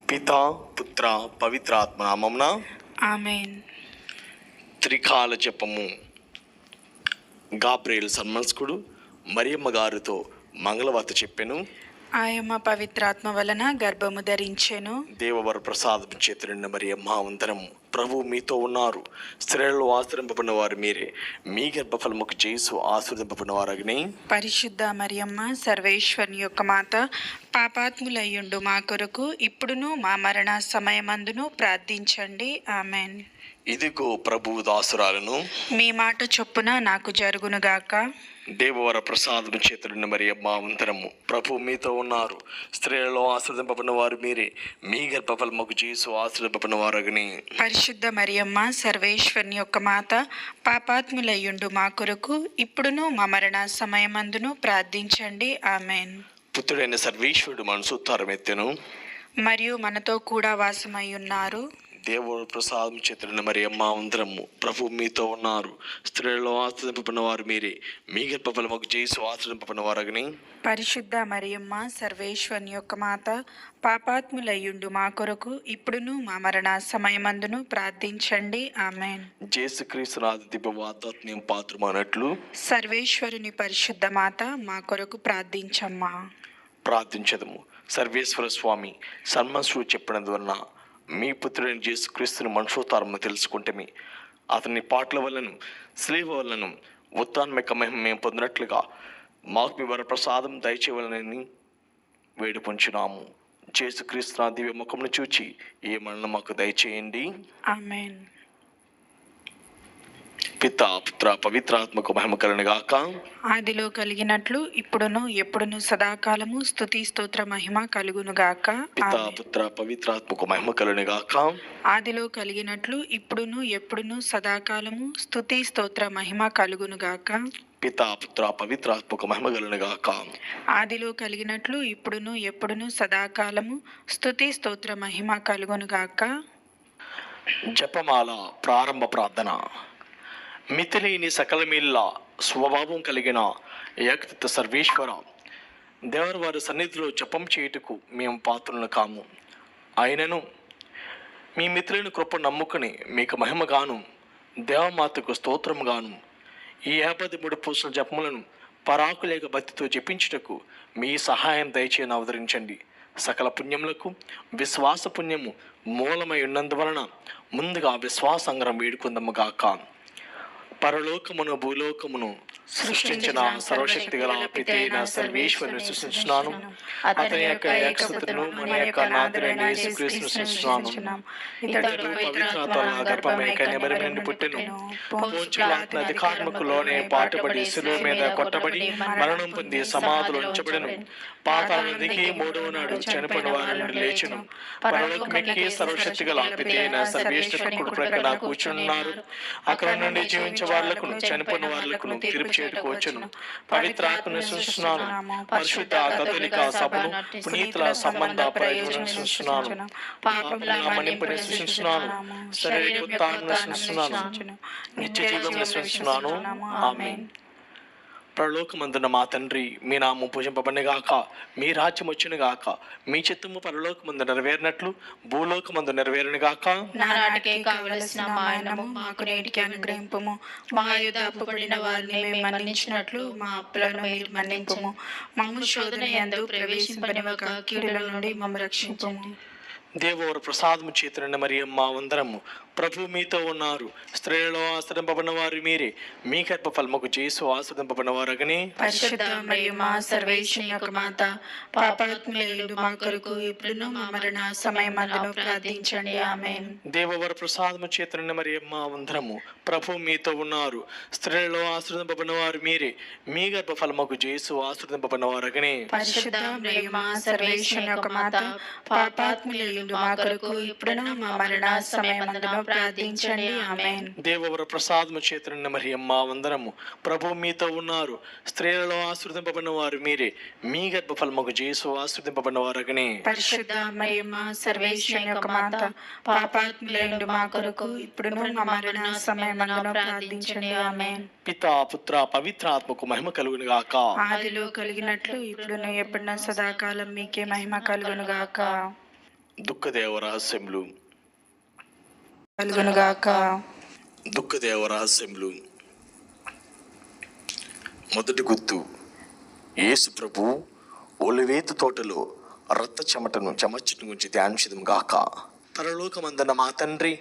పితా పుత్ర పవిత్రాత్మ నామమున ఆమేన్. త్రికాల జపము. గాబ్రియేలు సన్మనస్కుడు మరియమ్మ గారితో మంగళవార్త చెప్పెను. ఆయమ్మ పవిత్రాత్మ వలన గర్భము ధరించెను. దేవవర ప్రసాదం చేతున్న మరియమ్మ వందనము. ప్రభు మీతో ఉన్నారు. స్త్రీలలో ఆశ్రయింపబడిన వారు మీరే. మీ గర్భఫలముకు చేసు ఆశీర్వదింపబడిన వారగని. పరిశుద్ధ మరియమ్మ సర్వేశ్వరుని యొక్క మాత, పాపాత్ములయ్యుండు మా కొరకు ఇప్పుడును మా మరణ సమయమందును ప్రార్థించండి. ఆమేన్. ఇదిగో ప్రభువు దాసురాలను. మీ మాట చొప్పున నాకు జరుగునుగాక. దేవవర ప్రసాదం చేతున్న మరియమ్మ వందనము. ప్రభు మీతో ఉన్నారు. స్త్రీలలో ఆశీర్వదింపబడిన వారు మీరే. మీ గర్భఫలముకు చేసు ఆశీర్వదింపబడిన వారగని. పరిశుద్ధ మరియమ్మ సర్వేశ్వరుని యొక్క మాత, పాపాత్ములయ్యుండు మా కొరకు ఇప్పుడును మా మరణ సమయమందును ప్రార్థించండి. ఆమేన్. పుత్రుడైన సర్వేశ్వరుడు మనసు ఉత్తారమెత్తెను. మరియు మనతో కూడా వాసమై ఉన్నారు. దేవుడు ప్రసాదం చేతున్న మరియమ్మ వందనము. ప్రభు మీతో ఉన్నారు. స్త్రీలలో ఆశ్రదింపబడిన వారు మీరే. మీ గర్భఫలముకు చేసు ఆశ్రదింపబడిన వారగని. పరిశుద్ధ మరియమ్మ సర్వేశ్వరుని యొక్క మాత, పాపాత్ములయ్యుండు మా కొరకు ఇప్పుడును మా మరణ సమయమందును ప్రార్థించండి. ఆమేన్. యేసుక్రీస్తునాథ దివ్య వాతాత్మ్యం పాత్రమన్నట్లు సర్వేశ్వరుని పరిశుద్ధ మాత మా కొరకు ప్రార్థించమ్మా. ప్రార్థించదము. సర్వేశ్వర స్వామి సన్మనస్సుడు చెప్పినందువలన మీ పుత్రుడైన యేసుక్రీస్తుని మనుషోతారము తెలుసుకుంటే అతని పాటల వల్లను శిలువ వల్లను ఉత్తాన్మిక మహిమ మేము పొందినట్లుగా మాకు మీ వరప్రసాదం దయచేయవలనని వేడుకొంచున్నాము. యేసుక్రీస్తు నా దివ్య ముఖమును చూచి ఏ మరణం మాకు దయచేయండి. ఆమేన్. పితా పుత్ర పవిత్రాత్మకు మహిమ కలుగునుగాక. ఆదిలో కలిగినట్లు ఇప్పుడును ఎప్పుడును సదాకాలము స్తుతి స్తోత్ర మహిమ కలుగునుగాక. పితా ఆమేన్. పుత్ర పవిత్రాత్మకు మహిమ కలుగునుగాక. ఆదిలో కలిగినట్లు ఇప్పుడును ఎప్పుడును సదాకాలము స్తుతి స్తోత్ర మహిమ కలుగునుగాక. పితా పుత్ర పవిత్రాత్మకు మహిమ కలుగునుగాక. ఆదిలో కలిగినట్లు ఇప్పుడును ఎప్పుడును సదాకాలము స్తుతి స్తోత్ర మహిమ కలుగునుగాక. జపమాల ప్రారంభ ప్రార్థన. మితిలేని సకలమీళ్ళ స్వభావం కలిగిన ఏకత్వ సర్వేశ్వర, దేవర వారి సన్నిధిలో జపం చేయుటకు మేము పాత్రలను కాము. ఆయనను మీ మిత్రులను కృప నమ్ముకుని మీకు మహిమగాను దేవమాతకు స్తోత్రముగాను ఈ 53 పూసల జపములను పరాకులేక భక్తితో జపించుటకు మీ సహాయం దయచేయని అవతరించండి. సకల పుణ్యములకు విశ్వాస పుణ్యము మూలమై ఉన్నందువలన ముందుగా విశ్వాసంగరం వేడుకుందముగాక. పరలోకమును భూలోకమును సృష్టించిన సర్వశక్తి గల పితైన సర్వేశ్వరుని సృష్టించున్నాను. అతని యొక్క ఏకసుతును మన యొక్క నాథుడైన యేసుక్రీస్తును సృష్టించున్నాను. ఇతడు పవిత్రాత్మ గర్భమే కన్యమరి నుండి పుట్టెను. పొంచి పిలాతు అధికారములోనే పాటుబడి శిలువ మీద కొట్టబడి మరణం పొంది సమాధిలో ఉంచబడెను. పాతాళ దిగి 3వ నాడు చనిపోయిన వారి నుండి లేచెను. పరలోకమెక్కి సర్వశక్తి గల పితైన సర్వేశ్వరుని కుడి ప్రక్కన కూర్చున్నారు. అక్కడ నుండి జీవించే వాళ్లకును చనిపోయిన వాళ్లకును తీర్పు చేయుటకు వచ్చును. పవిత్రాత్మను సృష్టిస్తున్నాను. పరిశుద్ధ కథోలిక సభను పునీతుల సంబంధ ప్రయోజనం సృష్టిస్తున్నాను. పాపముల మన్నింపుని సృష్టిస్తున్నాను. శరీర ఉత్థానమును సృష్టిస్తున్నాను. నిత్య జీవమును సృష్టిస్తున్నాను. ఆమేన్. పరలోకమందున మా తండ్రి, మీ నామం పూజింపబడినగాక. మీ రాజ్యం వచ్చునుగాక. మీ చిత్తము పరలోకమందు నెరవేరినట్లు భూలోకమందు నెరవేరునుగాక. నానాటికే కావలసిన మా అన్నము మాకు నేటికి అనుగ్రహింపుము. మా యుద్ధ అప్పుబడిన వారిని మేము మన్నించినట్లు మా అప్పులను మీరు మన్నింపుము. మమ్ము శోధన యందు ప్రవేశింపనివ్వక కీడుల నుండి మమ్ము రక్షింపుము. దేవవర ప్రసాదము చేతున్న మరియమ్మ వందనము. ప్రభు మీతో ఉన్నారు. స్త్రీలలో ఆశ్రదింపబడిన వారు మీరే. మీ గర్భఫలముకు చేసు ఆశ్రదింపబడిన వారగని. పరిశుద్ధ మరియమ్మ సర్వేశ్వరుని యొక్క మాత, పాపాత్ములైన మా కొరకు ఇప్పుడును మా మరణ సమయమందును ప్రార్థించండి. ఆమేన్. దేవవర ప్రసాదము చేతున్న మరియమ్మ వందనము. ప్రభు మీతో ఉన్నారు. స్త్రీలలో ఆశ్రదింపబడిన వారు మీరే. మీ గర్భఫలముకు చేసు ఆశ్రదింపబడిన వారగని. పరిశుద్ధ మరియమ్మ సర్వేశ్వరుని యొక్క మాత, పాపాత్ములైన మా కొరకు ఇప్పుడును మా మరణ సమయమందును ప్రార్థించండి. ఆమేన్. దేవవర ప్రసాదము చేతున్న మరియమ్మ వందనము. ప్రభు మీతో ఉన్నారు. స్త్రీలలో ఆశ్రదింపబడిన వారు మీరే. మీ గర్భఫలముకు చేసు ఆశ్రదింపబడిన వారగని. పరిశుద్ధ మరియమ్మ సర్వేశ్వరుని యొక్క మాత, పాపాత్ములైన మా కొరకు ఇప్పుడును మా మరణ సమయమందును ప్రార్థించండి. ఆమేన్. పితా పుత్ర పవిత్రాత్మకు మహిమ కలుగునుగాక. ఆదిలో కలిగినట్లు ఇప్పుడును ఎప్పుడును సదాకాలం మీకే మహిమ కలుగునుగాక. దుఃఖదేవ రహస్యములు. కలుగునుగాక. దుఃఖదేవ రహస్యములు. మొదటి గుర్తు, యేసు ప్రభు ఒలివేతు తోటలో రక్త చెమటను చెమర్చటం గురించి ధ్యానించడం గాక. పరలోకమందున్న మా తండ్రి,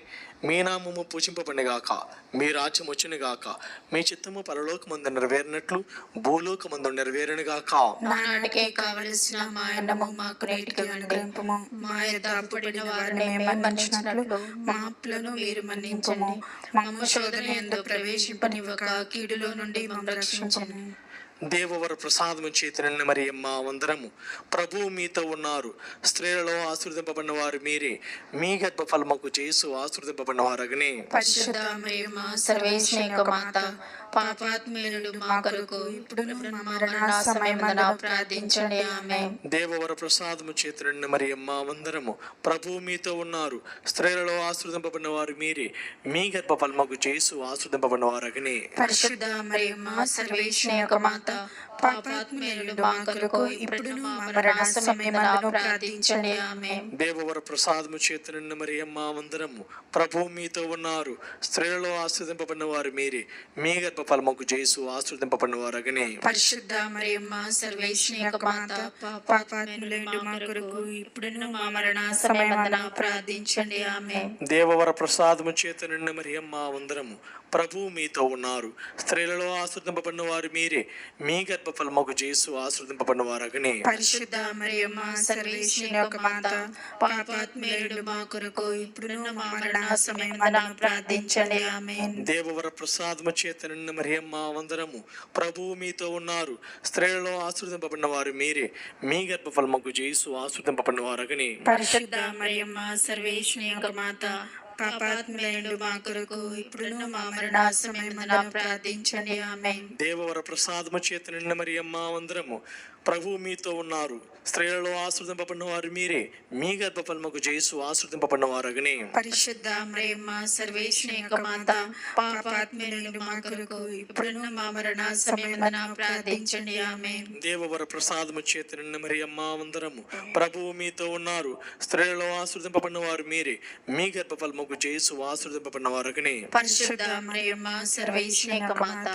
మీ నామము పూజింపబడినగాక, మీ రాజ్యం వచ్చునుగాక, మీ చిత్తము పరలోకమందు నెరవేరినట్లు భూలోకమందు నెరవేరునుగాక. నానాటికి కావలసిన మా అన్నము మాకు నేటికి అనుగ్రహింపుము. మా యొద్ద అప్పుడైన వారిని మేము మన్నించినట్లు మా అప్పులను మీరు మన్నించండి. మమ్ము శోధన యందు ప్రవేశింపనివ్వక కీడులో నుండి మమ్మల్ని రక్షించండి. దేవవర ప్రసాదము చేతనన్న మరియమ్మ వందనము. ప్రభువు మీతో ఉన్నారు, స్త్రీలలో ఆశీర్వదింపబడిన వారు మీరే, మీ గర్భ ఫలముకు యేసు ఆశీర్వదింపబడిన వారగనే. పరిశుద్ధ మరియమ్మ సర్వేశ్వరి యొక్క మాత, పాపాత్ములు మా కొరకు ఇప్పుడును మా మరణ సమయమున ప్రార్థించండి. ఆమేన్. దేవవర ప్రసాదము చేతనన్న మరియమ్మ వందనము. ప్రభువు మీతో ఉన్నారు, స్త్రీలలో ఆశీర్వదింపబడిన వారు మీరే, మీ గర్భ ఫలముకు యేసు ఆశీర్వదింపబడిన వారగనే. పరిశుద్ధ మరియమ్మ సర్వేశ్వరి యొక్క మాత, పాపాత్ములు మా కొరకు ఇప్పుడును మా మరణ సమయమున ప్రార్థించండి. ఆమేన్. దేవవర ప్రసాదము చేతనన్న మరియమ్మ వందనము. ప్రభువు మీతో ఉన్నారు, స్త్రీలలో ఆశీర్వదింపబడిన వారు మీరే, మీ గర్భ ఫలముకు యేసు ఆశీర్వదింపబడిన వారగనే. పరిశుద్ధ మరియమ్మ సర్వేశ్వరి యొక్క మాత, పాపాత్ములు మా కొరకు ఇప్పుడును మా మరణ సమయమున ప్రార్థించండి. ఆమేన్. దేవవర ప్రసాదము చేతనన్న మరియమ్మ వందనము. ప్రభువు మీతో ఉన్నారు, స్త్రీలలో ఆశీర్వదింపబడిన వారు మీరే, మీ గర్భ ఫలముకు యేసు ఆశీర్వదింపబడిన వారగనే. పరిశుద్ధ మరియమ్మ సర్వేశ్వరి యొక్క మాత, పాపాత్ములు మా కొరకు ఇప్పుడును మా మరణ సమయమున ప్రార్థించండి. ఆమేన్. దేవవర ప్రసాదము చేతనన్న మరియమ్మ వందనము. ప్రభువు మీతో ఉన్నారు, స్త్రీలలో ఆశీర్వదింపబడిన వారు మీరే, మీ గర్భ ఫలముకు యేసు ఆశీర్వదింపబడిన వారగనే. పరిశుద్ధ మరియమ్మ సర్వేశ్వరి యొక్క మాత, పాపాత్ములు మా కొరకు ఇప్పుడును మా మరణ సమయమున ప్రార్థించండి. ఆమేన్. దేవవర ప్రసాదము చేతనన్న మరియమ్మ వందనము. ప్రభువు మీతో ఉన్నారు, స్త్రీలలో ఆశీర్వదింపబడిన వారు మీరే, మీ గర్భ ఫలముకు యేసు ఆశీర్వదింపబడిన వారగనే. పరిశుద్ధ మరియమ్మ సర్వేశ్వరి యొక్క మాత, పాపాత్ములు మా కొరకు ఇప్పుడును మా మరణ సమయమున ప్రార్థించండి. ఆమేన్. దేవవర ప్రసాదము చేతనన్న మరియమ్మ వందనము. ప్రభువు మీతో ఉన్నారు, స్త్రీలలో ఆశీర్వదింపబడిన వారు మీరే, మీ గర్భ ఫలముకు యేసు ఆశీర్వదింపబడిన వారగనే. పరిశుద్ధ మరియమ్మ సర్వేశ్వరి యొక్క మాత,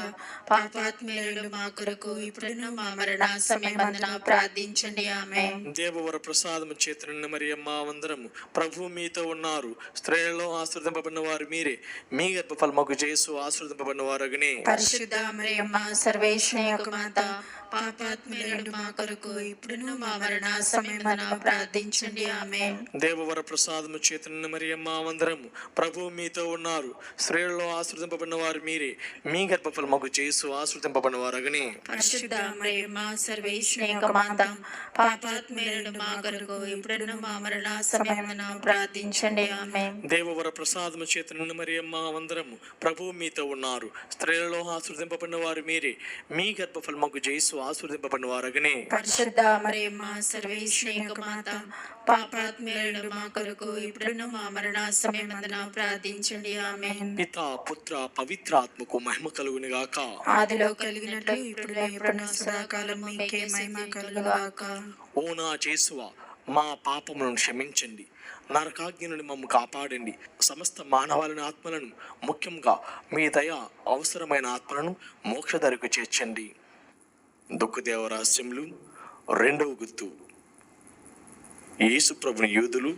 పాపాత్ములు మా కొరకు ఇప్పుడును మా మరణ సమయమున ప్రార్థించండి. ఆమేన్. దేవవర ప్రసాదము చేతనన్న మరియమ్మ వందనము. ప్రభువు మీతో ఉన్నారు, స్త్రీలలో ఆశీర్వదింపబడిన వారు మీరే, మీ గర్భ ఫలముకు యేసు ఆశీర్వదింపబడిన వారగనే. పరిశుద్ధ మరియమ్మ సర్వేశ్వరి యొక్క మాత, పాపాత్ములు మా కొరకు ఇప్పుడును మా మరణ సమయమున ప్రార్థించండి. ఆమేన్. దేవవర ప్రసాదము చేతనన్న మరియమ్మ వందనము. ప్రభువు మీతో ఉన్నారు, స్త్రీలలో ఆశీర్వదింపబడిన వారు మీరే, మీ గర్భ ఫలముకు యేసు ఆశీర్వదింపబడిన వారగనే. పరిశుద్ధ మరియమ్మ సర్వేశ్వరి యొక్క మాత, పాపాత్ములు మా కొరకు ఇప్పుడును మా మరణ సమయమున ప్రార్థించండి. ఆమేన్. దేవవర ప్రసాదము చేతనన్న మరియమ్మ వందనము. ప్రభువు మీతో ఉన్నారు, స్త్రీలలో ఆశీర్వదింపబడిన వారు మీరే, మీ గర్భ ఫలముకు యేసు ఆశీర్వదింపబడిన వారగనే. పరిశుద్ధ మరియమ్మ సర్వేశ్వరి యొక్క మాత, పాపాత్ములు మా కొరకు ఇప్పుడును మా మరణ సమయమున ప్రార్థించండి. ఆమేన్. పితా పుత్ర పవిత్రాత్మకు మహిమ కలుగునుగాక. ఆదిలో కలిగినట్లు ఇప్పుడు ఎప్పుడును సదాకాలం మీకే మహిమ కలుగుగాక. ఓ నా యేసువా, మా పాపములను క్షమించండి, నరకాగ్ని నుండి మమ్ము కాపాడండి, సమస్త మానవాళిని ఆత్మలను, ముఖ్యంగా మీ దయ అవసరమైన ఆత్మలను మోక్షధరకు చేర్చండి. దుఃఖదేవ రహస్యములు. రెండవ గుర్తు, యేసు ప్రభుని యూదులు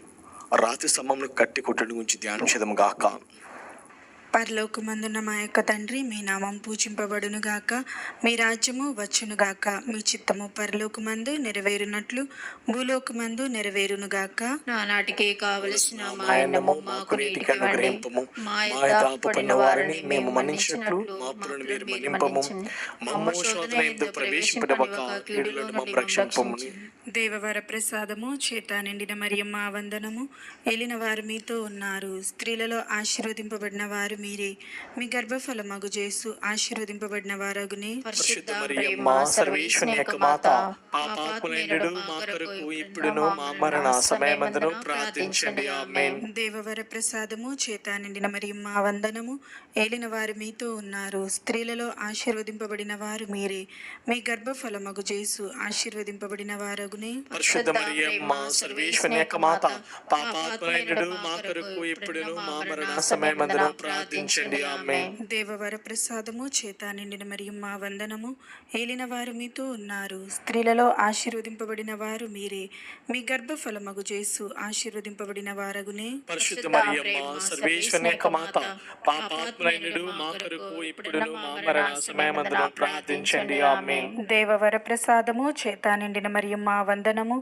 రాత్రి సమయంలో కట్టి కొట్టడం గురించి ధ్యానించదము గాక. పరలోకమందున్న మా యొక్క తండ్రి, మీ నామం పూజింపబడును గాక, మీ రాజ్యము వచ్చును గాక, మీ చిత్తము పరలోకమందు నెరవేరునట్లు భూలోకమందు నెరవేరును గాక. నానాటికి కావలసిన మా అన్నము మాకు నేటికి అనుగ్రహింపుము. మా యొద్ద అప్పుడైన వారిని మేము మన్నించినట్లు మా అప్పులను మీరు మన్నింపము. మమ్ము శోధన యందు ప్రవేశింపనివ్వక కీడుల నుండి మమ్ము రక్షింపము. దేవవర ప్రసాదము చేత నిండిన మరియమ్మ వందనము. ఏలిన వారు మీతో ఉన్నారు, స్త్రీలలో ఆశీర్వదింపబడిన వారు మీరే, మీ గర్భఫలమగు యేసు ఆశీర్వదింపబడిన వారగునే. పరిశుద్ధ మరియమ్మ సర్వేశ్వరుని యొక్క మాత, పాపాత్ములైనడు మా కొరకు ఇప్పుడును మా మరణ సమయమందును ప్రార్థించండి. ఆమేన్. దేవవర ప్రసాదము చేత నిండిన మరియమ్మ వందనము. ఏలిన వారు మీతో ఉన్నారు, స్త్రీలలో ఆశీర్వదింపబడిన వారు మీరే, మీ గర్భఫలమగు యేసు ఆశీర్వదింపబడిన వారగునే. పరిశుద్ధ మరియమ్మ సర్వేశ్వరుని యొక్క మాత, పాపాత్ములైనడు మా కొరకు ఇప్పుడును మా మరణ సమయమందును ప్రార్థించండి. ఆమేన్. దేవవర ప్రసాదము చేత నిండిన మరియమ్మ వందనము. ఏలిన వారు మీతో ఉన్నారు, స్త్రీలలో ఆశీర్వదింపబడిన వారు మీరే, మీ గర్భఫలమగు యేసు ఆశీర్వదింపబడిన వారగునే. పరిశుద్ధ మరియమ్మ సర్వేశ్వరుని యొక్క మాత, పాపాత్ములైనడు మా కొరకు ఇప్పుడును మా మరణ సమయమందును ప్రార్థించండి. ఆమేన్. దేవవర ప్రసాదము చేత నిండిన మరియమ్మ వందనము.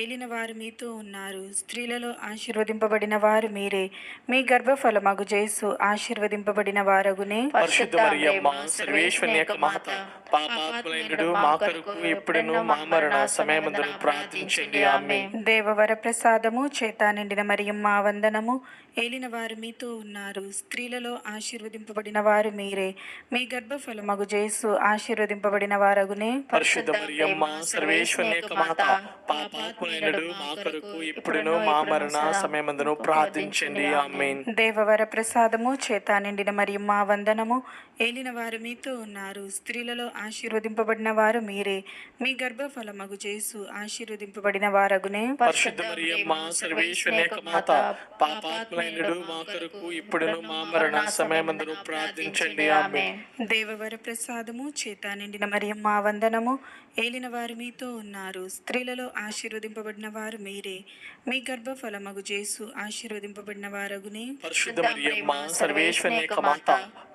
ఏలిన వారు మీతో ఉన్నారు, స్త్రీలలో ఆశీర్వదింపబడిన వారు మీరే, మీ గర్భఫలమగు యేసు ఆశీర్వదింపబడిన వారగునే. పరిశుద్ధ మరియమ్మ సర్వేశ్వరుని యొక్క మాత, పాపాత్ములైనడు మా కొరకు ఇప్పుడును మా మరణ సమయమందును ప్రార్థించండి. ఆమేన్. దేవవర ప్రసాదము చేత నిండిన మరియమ్మ వందనము. ఏలిన వారు మీతో ఉన్నారు, స్త్రీలలో ఆశీర్వదింపబడిన వారు మీరే, మీ గర్భఫలమగు యేసు ఆశీర్వదింపబడిన వారగునే. పరిశుద్ధ మరియమ్మ సర్వేశ్వరుని యొక్క మాత, పాపాత్ములైనడు మా కొరకు ఇప్పుడును మా మరణ సమయమందును ప్రార్థించండి. ఆమేన్. దేవవర ప్రసాదము చేత నిండిన మరియమ్మ వందనము. ఏలిన వారు మీతో ఉన్నారు, స్త్రీలలో ఆశీర్వదింపబడిన వారు మీరే, మీ గర్భఫలమగు యేసు ఆశీర్వదింపబడిన వారగునే. పరిశుద్ధ మరియమ్మ సర్వేశ్వరుని యొక్క మాత, పాపాత్ములైనడు మా కొరకు ఇప్పుడును మా మరణ సమయమందును ప్రార్థించండి. ఆమేన్. దేవవర ప్రసాదము చేత నిండిన మరియమ్మ వందనము. ఏలిన వారు మీతో ఉన్నారు, స్త్రీలలో ఆశీర్వదింపబడిన వారు మీరే, మీ గర్భఫలమగు యేసు ఆశీర్వదింపబడిన వారగునే. పరిశుద్ధ మరియమ్మ సర్వేశ్వరుని యొక్క మాత,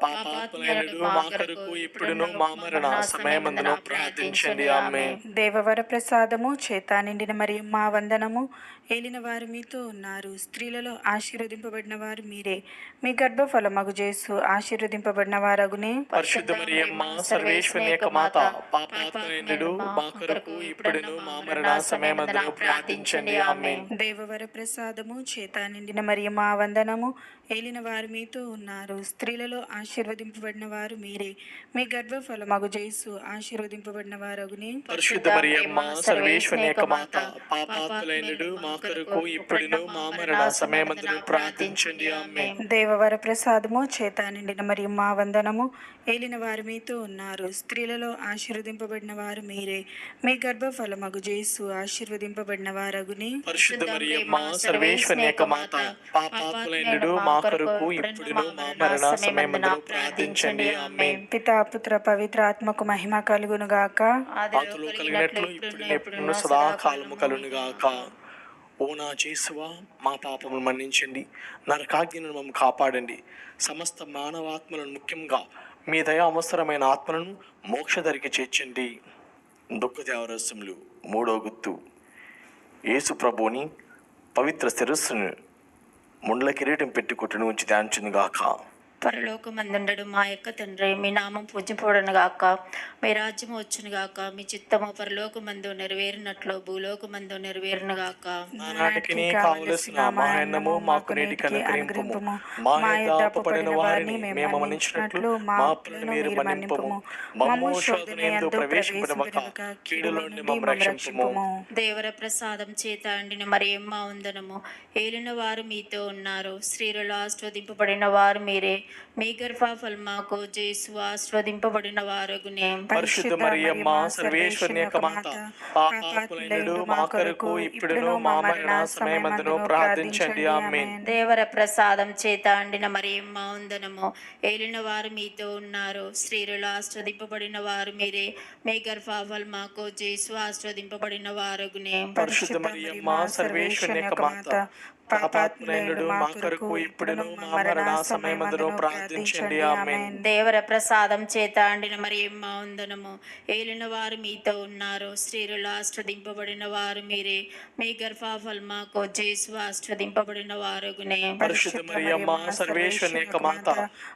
పాపాత్ములైనడు మా కొరకు ఇప్పుడును మా మరణ సమయమందును ప్రార్థించండి. ఆమేన్. దేవవర ప్రసాదము చేత నిండిన మరియమ్మ వందనము. ఏలిన వారు మీతో ఉన్నారు, స్త్రీలలో ఆశీర్వదింపబడిన వారు మీరే, మీ గర్భఫలమగు యేసు ఆశీర్వదింపబడిన వారగునే. పరిశుద్ధ మరియమ్మ సర్వేశ్వరుని యొక్క మాత, పాపాత్ములైనడు మా కొరకు ఇప్పుడును మా మరణ సమయమందును ప్రార్థించండి. ఆమేన్. దేవవర ప్రసాదము చేత నిండిన మరియమ్మ వందనము. ఏలిన వారు మీతో ఉన్నారు, స్త్రీలలో ఆశీర్వదింపబడిన వారు మీరే, మీ గర్భఫలమగు యేసు ఆశీర్వదింపబడిన వారగునే. పరిశుద్ధ మరియమ్మ సర్వేశ్వరుని యొక్క మాత, పాపాత్ములైనడు మా కొరకు ఇప్పుడును మా మరణ సమయమందును ప్రార్థించండి. ఆమేన్. దేవవర ప్రసాదము చేత నిండిన మరియమ్మ వందనము. ఏలిన వారు మీతో ఉన్నారు, స్త్రీలలో ఆశీర్వదింపబడిన వారు మీరే, మీ గర్భఫలమగు యేసు ఆశీర్వదింపబడిన వారగునే. పరిశుద్ధ మరియమ్మ సర్వేశ్వరుని యొక్క మాత, పాపాత్ములైనడు మా కొరకు ఇప్పుడును మా మరణ సమయమందును ప్రార్థించండి. ఆమేన్. పితా పుత్ర పవిత్ర ఆత్మకు మహిమ కలుగును గాక. ఆతులు కలిగినట్లు ఇప్పుడు సదాకాలము కలుగును గాక. ఓ నా యేసువా, మా పాపములు మన్నించండి, నరకాగ్నిను మమ్మల్ని కాపాడండి, సమస్త మానవాత్మలను ముఖ్యంగా మీ దయా అవసరమైన ఆత్మలను మోక్షధరికి చేర్చండి. దుఃఖదేవరస్యములు 3వ గుర్తు. యేసు ప్రభువుని పవిత్ర శిరస్సును ముండ్ల కిరీటం పెట్టి కొట్టును ఉంచి ధ్యానించును గాక. పరలోకమందుండడు మా యొక్క తండ్రి, మీ నామం పూజింపబడును గాక, మీ రాజ్యం వచ్చును గాక, మీ చిత్తము పరలోకమందు నెరవేరినట్లు భూలోకమందు నెరవేరును గాక. నానాటికి కావలసిన మా అన్నము మాకు నేటికి అనుగ్రహింపుము. మా యొక్క అప్పుపడిన వారిని మేము మన్నించినట్లు మా అప్పులను మీరు మన్నింపుము. మమ్ము శోధనయందు ప్రవేశింపనివ్వక కీడులో నుండి మమ్ము రక్షింపుము. దేవర ప్రసాదం చేత అండిన మరియమ్మ వందనము. ఏలిన వారు మీతో ఉన్నారు, స్త్రీలలో ఆశీర్వదింపబడిన వారు మీరే, మీ గర్భఫలముకు యేసు ఆశీర్వదింపబడిన వారగునే. పరిశుద్ధ మరియమ్మ సర్వేశ్వరుని యొక్క మాత, పాపాత్ములైనడు మా కొరకు ఇప్పుడును మా మరణ సమయమందును ప్రార్థించండి. ఆమేన్. దేవర ప్రసాదం చేత అండిన మరియమ్మ వందనము. ఏలిన వారు మీతో ఉన్నారు, స్త్రీలలో ఆశీర్వదింపబడిన వారు మీరే, మీ గర్భఫలముకు యేసు ఆశీర్వదింపబడిన వారగునే. పరిశుద్ధ మరియమ్మ సర్వేశ్వరుని యొక్క మాత, పాపాత్ములైనడు మా కొరకు ఇప్పుడును మా మరణ సమయమందును ప్రార్థించండి. ఆమేన్. దేవర ప్రసాదం చేత అండిన మరియమ్మ వందనము. ఏలిన వారు మీతో ఉన్నారు, స్త్రీలలో ఆశీర్వదింపబడిన వారు మీరే, మీ గర్భఫలముకు యేసు ఆశీర్వదింపబడిన వారగునే. పరిశుద్ధ మరియమ్మ సర్వేశ్వరుని యొక్క మాత,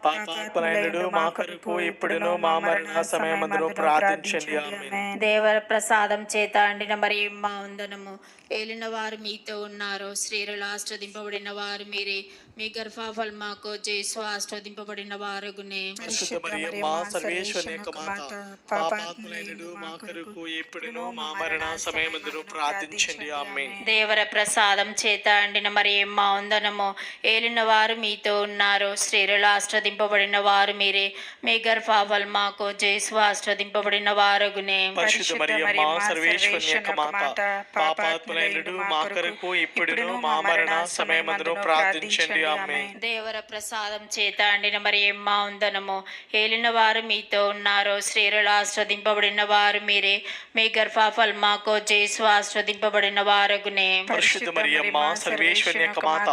పాపాత్ములైనడు మా కొరకు ఇప్పుడును మా మరణ సమయమందును ప్రార్థించండి. ఆమేన్. దేవర ప్రసాదం చేత అండిన మరియమ్మ వందనము. ఏలిన వారు మీతో ఉన్నారు, స్త్రీలలో ఆశీర్వదింపబడిన వారు మీరే, మీ గర్భఫలముకు యేసు ఆశీర్వదింపబడిన వారగునే. పరిశుద్ధ మరియమ్మ సర్వేశ్వరుని యొక్క మాత, పాపాత్ములైనడు మా కొరకు ఇప్పుడును మా మరణ సమయమందును ప్రార్థించండి. ఆమేన్. దేవర ప్రసాదం చేత అండిన మరియమ్మ వందనము. ఏలిన వారు మీతో ఉన్నారు, స్త్రీలలో ఆశీర్వదింపబడిన వారు మీరే, మీ గర్భఫలముకు యేసు ఆశీర్వదింపబడిన వారగునే. పరిశుద్ధ మరియమ్మ సర్వేశ్వరుని యొక్క మాత, పాపాత్ములైనడు మా కొరకు ఇప్పుడును మా మరణ సమయమందును ప్రార్థించండి. ఆమేన్. దేవర ప్రసాదం చేత అండిన మరియమ్మ వందనము. ఏలిన వారు మీతో ఉన్నారు, స్త్రీలలో ఆశీర్వదింపబడిన వారు మీరే, మీ గర్భఫలముకు యేసు ఆశీర్వదింపబడిన వారగునే. పరిశుద్ధ మరియమ్మ సర్వేశ్వరుని యొక్క మాత,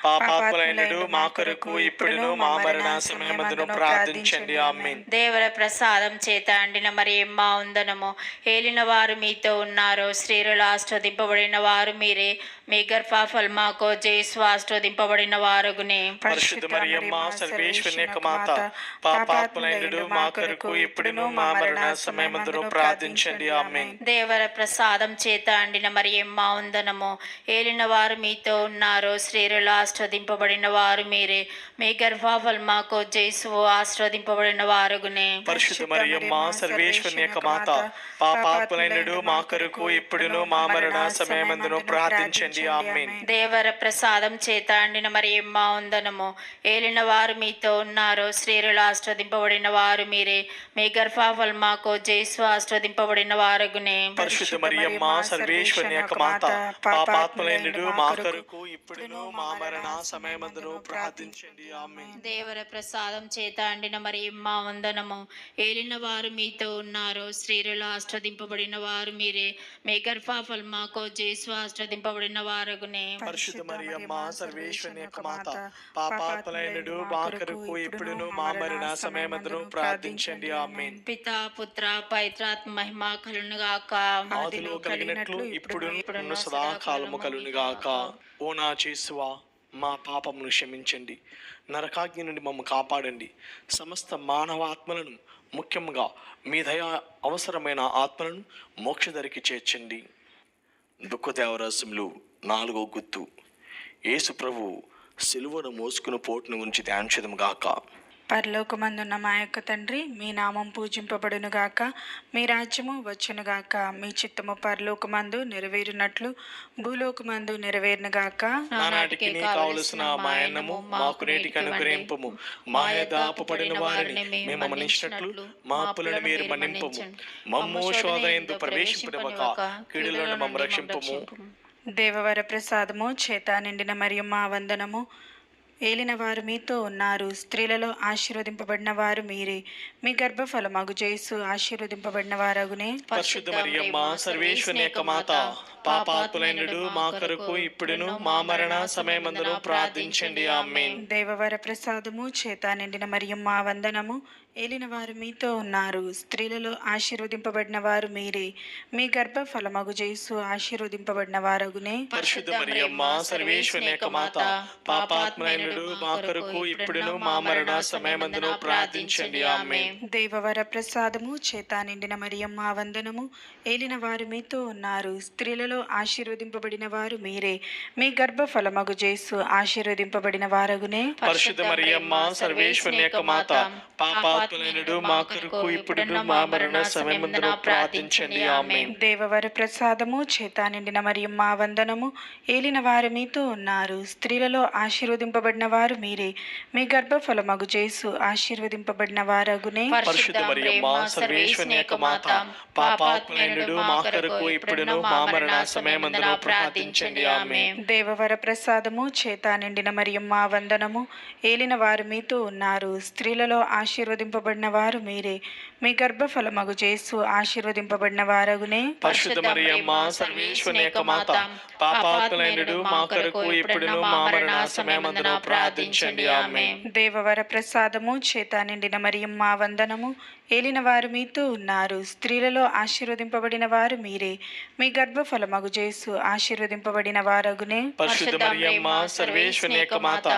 పాపాత్ములైనడు మా కొరకు ఇప్పుడును మా మరణ సమయమందును ప్రార్థించండి. ఆమేన్. దేవర ప్రసాదం చేత అండిన మరియమ్మ వందనము. ఏలిన వారు మీతో ఉన్నారు, స్త్రీలలో ఆశీర్వదింపబడిన వారు మీరే, మీ గర్భఫలముకు యేసు ఆశీర్వదింపబడిన వారగునే. పరిశుద్ధ మరియమ్మ సర్వేశ్వరుని యొక్క మాత, పాపాత్ములైనడు మా కొరకు ఇప్పుడును మా మరణ సమయమందును ప్రార్థించండి. ఆమేన్. దేవర ప్రసాదం చేత అండిన మరియమ్మ వందనము. ఏలిన వారు మీతో ఉన్నారు, స్త్రీలలో ఆశీర్వదింపబడిన వారు మీరే, మీ గర్భఫలముకు యేసు ఆశీర్వదింపబడిన వారగునే. పరిశుద్ధ మరియమ్మ సర్వేశ్వరుని యొక్క మాత, పాపాత్ములైనడు మా కొరకు ఇప్పుడును మా మరణ సమయమందును ప్రార్థించండి. ఆమేన్. దేవర ప్రసాదం చేత అండిన మరియమ్మ వందనము. ఏలిన వారు మీతో ఉన్నారు, స్త్రీలలో ఆశీర్వదింపబడిన వారు మీరే, మీ గర్భఫలముకు యేసు ఆశీర్వదింపబడిన వారగునే. పరిశుద్ధ మరియమ్మ సర్వేశ్వరుని యొక్క మాత, పాపాత్ములైనడు మా కొరకు ఇప్పుడును మా మరణ సమయమందును ప్రార్థించండి. ఆమేన్. దేవర ప్రసాదం చేత అండిన మరియమ్మ వందనము. ఏలిన వారు మీతో ఉన్నారు, స్త్రీలలో ఆశీర్వదింపబడిన వారు మీరే, మీ గర్భఫలముకు యేసు ఆశీర్వదింపబడిన వారగునే. పరిశుద్ధ మరియమ్మ సర్వేశ్వరుని యొక్క మాత, పాపాత్ములైనడు మా కొరకు ఇప్పుడును మా మరణ సమయమందును ప్రార్థించండి. ఆమేన్. పితా పుత్ర పవిత్రాత్మ మహిమ కలుగును గాక. ఆదిలో కలిగినట్లు ఇప్పుడు సదాకాలము కలుగును గాక. ఓ నా యేసువా, మా పాపమును క్షమించండి, నరకాగ్ని నుండి మమ్మ కాపాడండి, సమస్త మానవాత్మలను ముఖ్యంగా మీ దయ అవసరమైన ఆత్మలను మోక్షదరికి చేర్చండి. దుఃఖదేవరసములు 4వ గుర్తు. యేసు ప్రభు సిలువను మోసుకుని పోటును గురించి ధ్యానించదము గాక. పరలోకమందున్న మా యొక్క తండ్రి, మీ నామం పూజింపబడును గాక, మీ రాజ్యము వచ్చును గాక, మీ చిత్తము పరలోకమందు నెరవేరునట్లు భూలోకమందు నెరవేరును గాక. నానాటికి నీ కావలసిన మా అన్నము మాకు నేటికి అనుగ్రహింపము, మా యొద్ద అప్పుపడిన వారిని మేము మన్నించినట్లు మా అప్పులను మీరు మన్నింపము, మమ్ము శోధనయందు ప్రవేశింపనివ్వక కీడులను మమ్ము రక్షింపము. దేవవర ప్రసాదము చేత నిండిన మరియమ్మ వందనము. ఏలిన వారు మీతో ఉన్నారు, స్త్రీలలో ఆశీర్వదింపబడిన వారు మీరే, మీ గర్భఫలమగు యేసు ఆశీర్వదింపబడిన వారగునే. పరిశుద్ధ మరియమ్మ సర్వేశ్వరుని యొక్క మాత, పాపాత్ములైనడు మా కొరకు ఇప్పుడును మా మరణ సమయమందును ప్రార్థించండి. ఆమేన్. దేవవర ప్రసాదము చేత నిండిన మరియమ్మ వందనము. ఏలిన వారు మీతో ఉన్నారు, స్త్రీలలో ఆశీర్వదింపబడిన వారు మీరే, మీ గర్భఫలమగు యేసు ఆశీర్వదింపబడిన వారగునే. పరిశుద్ధ మరియమ్మ సర్వేశ్వరుని యొక్క మాత, పాపాత్ములైనడు మా కొరకు ఇప్పుడును మా మరణ సమయమందును ప్రార్థించండి. ఆమేన్. దేవవర ప్రసాదము చేత నిండిన మరియమ్మ వందనము. ఏలిన వారు మీతో ఉన్నారు, స్త్రీలలో ఆశీర్వదింపబడిన వారు మీరే, మీ గర్భఫలమగు యేసు ఆశీర్వదింపబడిన వారగునే. పరిశుద్ధ మరియమ్మ సర్వేశ్వరుని యొక్క మాత, పాపాత్ములైనడు మా కొరకు ఇప్పుడును మా మరణ సమయమందును ప్రార్థించండి. ఆమేన్. దేవవర ప్రసాదము చేత నిండిన మరియమ్మ వందనము. ఏలిన వారు మీతో ఉన్నారు, స్త్రీలలో ఆశీర్వదింపబడిన వారు మీరే, మీ గర్భఫలమగు యేసు ఆశీర్వదింపబడిన వారగునే. పరిశుద్ధ మరియమ్మ సర్వేశ్వరుని యొక్క మాత, పాపాత్ములైనడు మా కొరకు ఇప్పుడును మా మరణ సమయమందును ప్రార్థించండి. ఆమేన్. దేవవర ప్రసాదము చేత నిండిన మరియమ్మ వందనము. ఏలిన వారు మీతో ఉన్నారు, స్త్రీలలో ఆశీర్వదింపబడిన వారు మీరే, మీ గర్భఫలమగు యేసు ఆశీర్వదింపబడిన వారగునే. పరిశుద్ధ మరియమ్మ సర్వేశ్వరుని యొక్క మాత, పాపాత్ములైనడు మా కొరకు ఇప్పుడును మా మరణ సమయమందును ప్రార్థించండి. ఆమేన్. దేవవర ప్రసాదము చేత నిండిన మరియమ్మ వందనము. ఏలిన వారు మీతో ఉన్నారు, స్త్రీలలో ఆశీర్వదింపబడిన వారు మీరే, మీ గర్భఫలమగు యేసు ఆశీర్వదింపబడిన వారగునే. పరిశుద్ధ మరియమ్మ సర్వేశ్వరుని యొక్క మాత,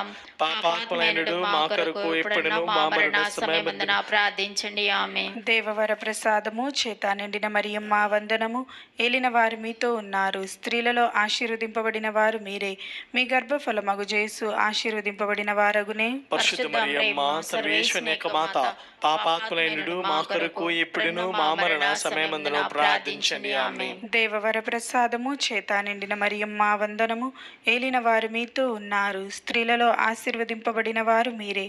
పాపాత్ములైనడు మా కొరకు ఇప్పుడును మా మరణ సమయమందును ప్రార్థించండి. ఆమేన్. దేవవర ప్రసాదము చేత నిండిన మరియమ్మ వందనము. ఏలిన వారు మీతో ఉన్నారు, స్త్రీలలో ఆశీర్వదింపబడిన వారు మీరే. మీ గర్భఫలమగు జేసు ఆశీర్వదింపబడిన వారగునే. పరిశుద్ధ మరియమ్మ సర్వేశ్వరుని యొక్క మాత, పాపాత్ములైనడు మా కొరకు ఇప్పుడును మా మరణ సమయమందును ప్రార్థించండి. ఆమేన్. దేవవర ప్రసాదము చేత నిండిన మరియమ్మ వందనము. ఏలిన వారు మీతో ఉన్నారు, స్త్రీలలో ఆశీర్వదింపబడిన వారు మీరే.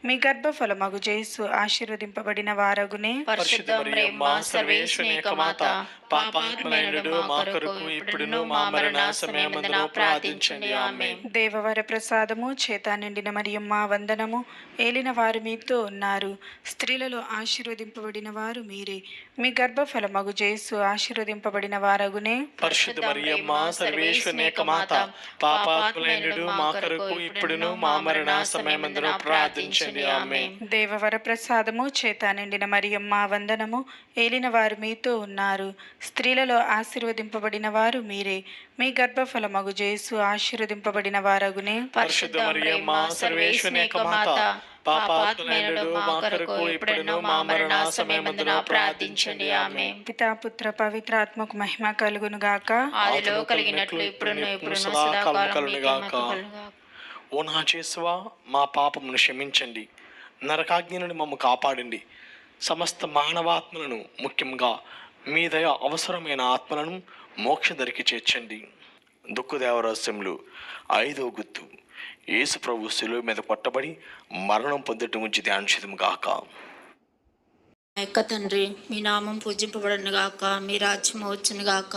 మీ గర్భఫలమగు జేసు ఆశీర్వదింపబడిన వారగునే. పరిశుద్ధ మరియమ్మ సర్వేశ్వరుని యొక్క మాత, పాపాత్ములైనడు మా కొరకు ఇప్పుడును మా మరణ సమయమందును ప్రార్థించండి. ఆమేన్. దేవవర ప్రసాదము చేత నిండిన మరియమ్మ వందనము. ఏలిన వారు మీతో ఉన్నారు, స్త్రీలలో ఆశీర్వదింపబడిన వారు మీరే. మీ గర్భఫలమగు జేసు ఆశీర్వదింపబడిన వారగునే. పరిశుద్ధ మరియమ్మ సర్వేశ్వరుని యొక్క మాత, పాపాత్ములైనడు మా కొరకు ఇప్పుడును మా మరణ సమయమందును ప్రార్థించండి. ఆమేన్. దేవవర ప్రసాదము చేత నిండిన మరియమ్మ వందనము. ఏలిన వారు మీతో ఉన్నారు, స్త్రీలలో ఆశీర్వదింపబడిన వారు మీరే. మీ గర్భఫలమగు జేసు ఆశీర్వదింపబడిన వారగునే. పరిశుద్ధ మరియమ్మ సర్వేశ్వరుని యొక్క మాత, పాపాత్ములైనడు మా కొరకు ఇప్పుడును మా మరణ సమయమందును ప్రార్థించండి. ఆమేన్. పితా పుత్ర పవిత్ర ఆత్మకు మహిమ కలుగును గాక. ఆదిలో కలిగినట్లు ఇప్పుడును ఎప్పుడును సదాకాలం మీకే మహిమ కలుగుగాక. ఓ నా యేసువా, మా పాపమును క్షమించండి, నరకాజ్ఞ నుండి మమ్ము కాపాడండి, సమస్త మానవాత్మలను, ముఖ్యంగా మీ దయ అవసరమైన ఆత్మలను మోక్షదరికి చేర్చండి. దుఃఖదేవరహస్యములు 5వ గుర్తు. యేసు ప్రభు శిలువ మీద కొట్టబడి మరణం పొందటం గురించి ధ్యానించదుము గాక. యొక్క తండ్రి, మీ నామం పూజింపబడును గాక, మీ రాజ్యము వచ్చును గాక,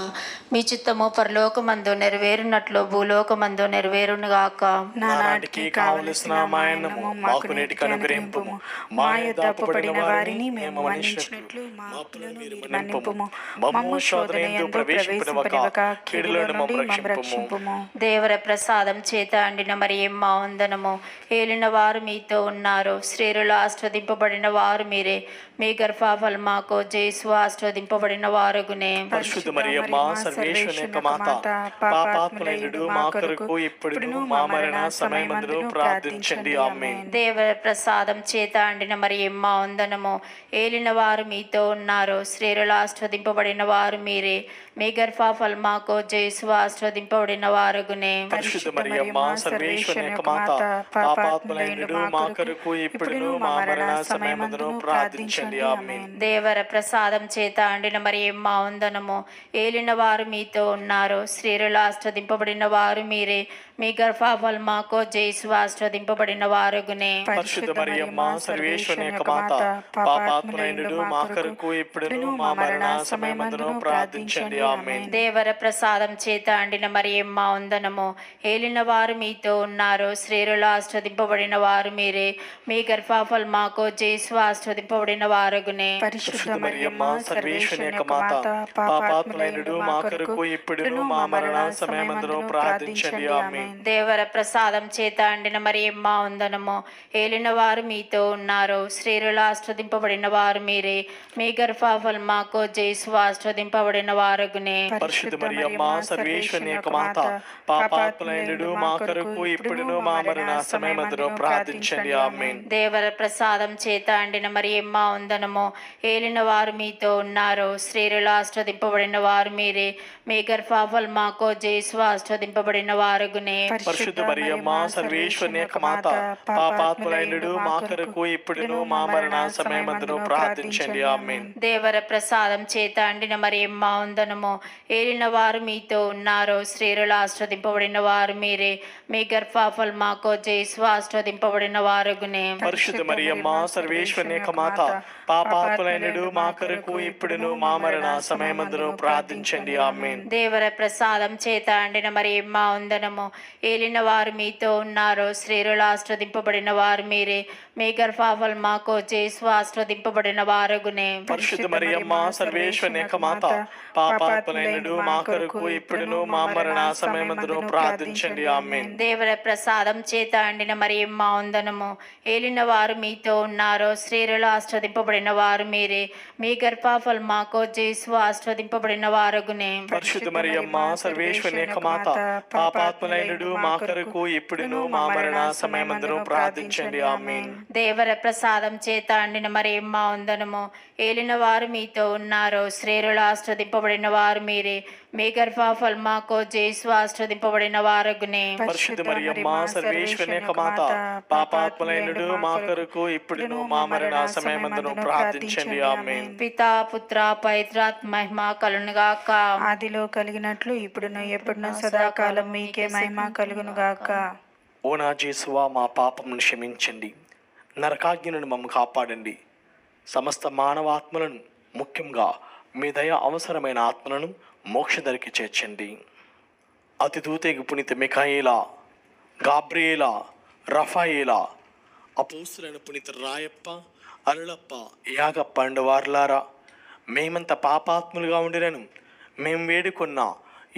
మీ చిత్తము పరలోకమందు నెరవేరునట్లు భూలోకమందు నెరవేరును గాక. నానాటికి కావలసిన మాయనము మాకు నేటికి అనుగ్రహింపుము. మా యొద్ద అప్పుపడిన వారిని మేము మన్నించినట్లు మా అప్పులను మీరు మన్నింపుము. మమ్ము శోధనయందు ప్రవేశింపనివ్వక కీడుల నుండి మమ్ము రక్షింపుము. దేవర ప్రసాదం చేత అండిన మరియమ్మ వందనము. ఏలిన వారు మీతో ఉన్నారు, స్త్రీలలో ఆస్వాదింపబడిన వారు మీరే. మీ గర్భఫలమాకు జేసు ఆస్వాదింపబడిన వారగునే. పరిశుద్ధ మరియమ్మ సర్వేశ్వరుని యొక్క మాత, పాపాత్ములైనడు మా కొరకు ఇప్పుడును మా మరణ సమయమందును ప్రార్థించండి. ఆమేన్. దేవర ప్రసాదం చేత అండిన మరియమ్మ వందనము. ఏలిన వారు మీతో ఉన్నారు, స్త్రీలలో ఆస్వాదింపబడిన వారు మీరే. మీ గర్భఫలమాకు జేసు ఆస్వాదింపబడిన వారగునే. పరిశుద్ధ మరియమ్మ సర్వేశ్వరుని యొక్క మాత, పాపాత్ములైనడు మా కొరకు ఇప్పుడును మా మరణ సమయమందును ప్రార్థించండి. ఆమేన్. దేవర ప్రసాదం చేత అండిన మరియమ్మ వందనము. ఏలిన వారు మీతో ఉన్నారు, స్త్రీలలో ఆస్వాదింపబడిన వారు మీరే. మీ గర్భఫలమాకు జేసు ఆస్వాదింపబడిన వారగునే. పరిశుద్ధ మరియమ్మ సర్వేశ్వరుని యొక్క మాత, పాపాత్ములైనడు మా కొరకు ఇప్పుడును మా మరణ సమయమందును ప్రార్థించండి. ఆమేన్. దేవర ప్రసాదం చేత అండిన మరియమ్మ వందనము. ఏలిన వారు మీతో ఉన్నారు, స్త్రీలలో ఆస్వాదింపబడిన వారు మీరే. మీ గర్భఫలమాకు జేసు ఆస్వాదింపబడిన వారగునే. పరిశుద్ధ మరియమ్మ సర్వేశ్వరుని యొక్క మాత, పాపాత్ములైనడు మా కొరకు ఇప్పుడును మా మరణ సమయమందును ప్రార్థించండి. ఆమేన్. దేవర ప్రసాదం చేత అండిన మరియమ్మ వందనము. ఏలిన వారు మీతో ఉన్నారు, స్త్రీలలో ఆస్వాదింపబడిన వారు మీరే. మీ గర్భఫలమాకు జేసు ఆస్వాదింపబడిన వారగునే. పరిశుద్ధ మరియమ్మ సర్వేశ్వరుని యొక్క మాత, పాపాత్ములైనడు మా కొరకు ఇప్పుడును మా మరణ సమయమందును ప్రార్థించండి. ఆమేన్. దేవర ప్రసాదం చేత అండిన మరియమ్మ వందనము. ఏలిన వారు మీతో ఉన్నారు, స్త్రీలలో ఆస్వాదింపబడిన వారు మీరే. మీ గర్భఫలమాకు జేసు ఆస్వాదింపబడిన వారగునే. పరిశుద్ధ మరియమ్మ సర్వేశ్వరుని యొక్క మాత, పాపాత్ములైనడు మా కొరకు ఇప్పుడును మా మరణ సమయమందును ప్రార్థించండి. ఆమేన్. దేవర ప్రసాదం చేత అండిన మరియమ్మ వందనము. ఏలిన వారు మీతో ఉన్నారు, స్త్రీలలో ఆస్వాదింపబడిన వారు మీరే. మీ గర్భఫలమాకు జేసు ఆస్వాదింపబడిన వారగునే. పరిశుద్ధ మరియమ్మ సర్వేశ్వరుని యొక్క మాత, పాపాత్ములైనడు మా కొరకు ఇప్పుడును మా మరణ సమయమందును ప్రార్థించండి. ఆమేన్. దేవర ప్రసాదం చేత అండిన మరియమ్మ వందనము. ఏలిన వారు మీతో ఉన్నారు, స్త్రీలలో ఆస్వాదింపబడిన వారు మీరే. మీ గర్భఫలమాకు జేసు ఆస్వాదింపబడిన వారగునే. పరిశుద్ధ మరియమ్మ సర్వేశ్వరుని యొక్క మాత, పాపాత్ములైనడు మా కొరకు ఇప్పుడును మా మరణ సమయమందును ప్రార్థించండి. ఆమేన్. దేవర ప్రసాదం చేత అండిన మరియమ్మ వందనము. ఏలిన వారు మీతో ఉన్నారు, స్త్రీలలో ఆస్వాదింపబడిన ఆస్వాదింపబడిన వారు మీరే. మీ గర్భఫలం మాకు జేసు ఆస్వాదింపబడిన వారగునే. పరిశుద్ధ మరియమ్మ సర్వేశ్వరుని యొక్క మాత, పాపాత్ములైనడు మా కొరకు ఇప్పుడును మా మరణ సమయమందును ప్రార్థించండి. ఆమేన్. దేవర ప్రసాదం చేత అండిన మరియమ్మ వందనము. ఏలిన వారు మీతో ఉన్నారు, స్త్రీలలో ఆస్వాదింపబడిన వారు మీరే. మీ గర్భఫలం మాకు జేసు ఆస్వాదింపబడిన వారగునే. పరిశుద్ధ మరియమ్మ సర్వేశ్వరుని యొక్క మాత, పాపాత్ములైనడు మా కొరకు ఇప్పుడును మా మరణ సమయమందును ప్రార్థించండి. ఆమేన్. పితా పుత్ర పవిత్రాత్మ మహిమ కలుగునుగాక. ఆదిలో కలిగినట్లు ఇప్పుడును ఎప్పుడును సదాకాలం మీకే మహిమ కలుగునుగాక. ఓ నా జేసువా, మా పాపమును క్షమించండి, నరకాజ్ఞను మమ్మ కాపాడండి, సమస్త మానవాత్మలను ముఖ్యంగా మీ దయ అవసరమైన ఆత్మలను మోక్షదరికి చేర్చండి. అతిదూతేగు పునీత మిఖాయేలా, గాబ్రియేలా, రఫాయేలా, అపోస్తులైన పునీత రాయప్ప, అరుళప్ప, యాగప్ప అండు వార్లారా, మేమంత పాపాత్ములుగా ఉండినను మేము వేడుకున్న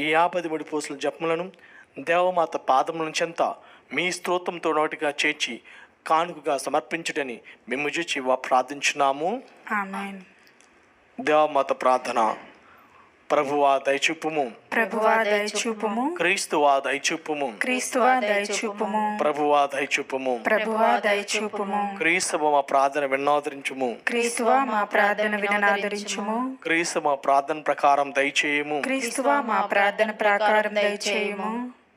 ఈ 53 పూసల జపములను దేవమాత పాదముల చెంత మీ స్తోత్రంతో నోటిగా చేర్చి కానుకగా సమర్పించుటని మేము చూచి ప్రార్థించున్నాము. ఆమేన్. దేవమాత ప్రార్థన. ప్రభువా దయచూపుము, ప్రభువా దయచూపుము, క్రీస్తువా దయచూపుము, క్రీస్తువా దయచూపుము, ప్రభువా దయచూపుము, ప్రభువా దయచూపుము, క్రీస్తువ మా ప్రార్థన విన్నాదరించుము, క్రీస్తువా మా ప్రార్థన విననాదరించుము, క్రీస్తు మా ప్రార్థన ప్రకారం దయచేయము, క్రీస్తువా మా ప్రార్థన ప్రకారం దయచేయుము.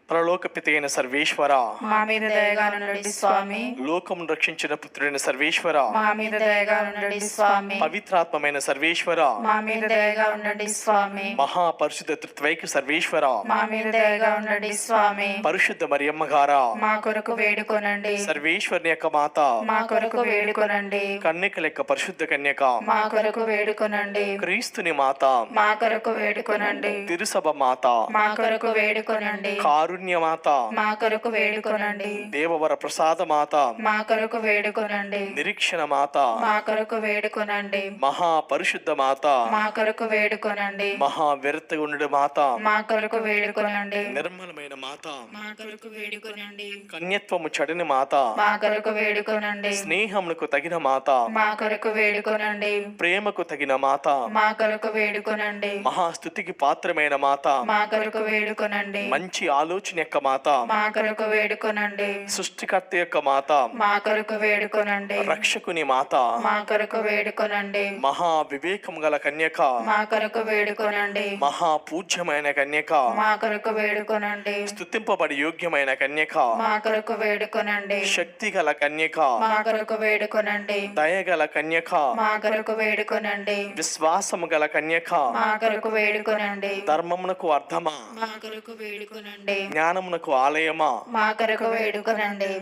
పరలోక పిత అయిన సర్వేశ్వర, మా మీద దయగా నుండండి స్వామి. లోకమును రక్షించిన పుత్రుడైన సర్వేశ్వర, మా మీద దయగా ఉండండి స్వామి. పవిత్రాత్మైన సర్వేశ్వర, మా మీద దయగా ఉండండి స్వామి. మహాపరిశుద్ధ త్రిత్వైక సర్వేశ్వర, మా మీద దయగా ఉండండి స్వామి. పరిశుద్ధ మరియమ్మ గారా, మా కొరకు వేడుకొనండి. సర్వేశ్వరుని యొక్క మాత, మా కొరకు వేడుకొనండి. కన్యక లెక్క పరిశుద్ధ కన్యక, మా కొరకు వేడుకొనండి. క్రీస్తుని మాత, మా కొరకు వేడుకొనండి. తిరుసభ మాత, మా కొరకు వేడుకొనండి. కారుణ్య మాత, మా కొరకు వేడుకొనండి. దేవవర ప్రసాద మాత, మా కొరకు వేడుకొనండి. నిరీక్షణ మాత, మా కొరకు వేడుకొనండి. మహాపరిశుద్ధ మాత, మా కొరకు వేడుకొనండి. మహావ్యర్థగుణుడు మాత, మా కొరకు వేడుకొనండి. నిర్మలమైన మాత, మా కొరకు వేడుకొనండి. కన్యత్వము చడిని మాత, మా కొరకు వేడుకొనండి. స్నేహమునకు తగిన మాత, మా కొరకు వేడుకొనండి. ప్రేమకు తగిన మాత, మా కొరకు వేడుకొనండి. మహాస్తుతికి పాత్రమైన మాత, మా కొరకు వేడుకొనండి. మంచి ఆలోచన యొక్క మాత, మా కొరకు వేడుకొనండి. సృష్టికర్త యొక్క మాత, మా కొరకు వేడుకొనండి. రక్షకుని మాత, మా కొరకు వేడుకొనండి. మహా వివేకం గల కన్యక, మా కొరకు వేడుకొనండి. మహా పూజ్యమైన కన్యక, మా కొరకు వేడుకొనండి. స్తుతింపబడి యోగ్యమైన కన్యక, మా కొరకు వేడుకొనండి. శక్తి గల కన్యక, మా కొరకు వేడుకొనండి. దయగల కన్యక, మా కొరకు వేడుకొనండి. విశ్వాసము గల కన్యక, మా కొరకు వేడుకొనండి. ధర్మమునకు అర్థమా, మా కొరకు వేడుకొనండి. జ్ఞానమునకు ఆలయమా, మా కొరకు వేడుకొనండి.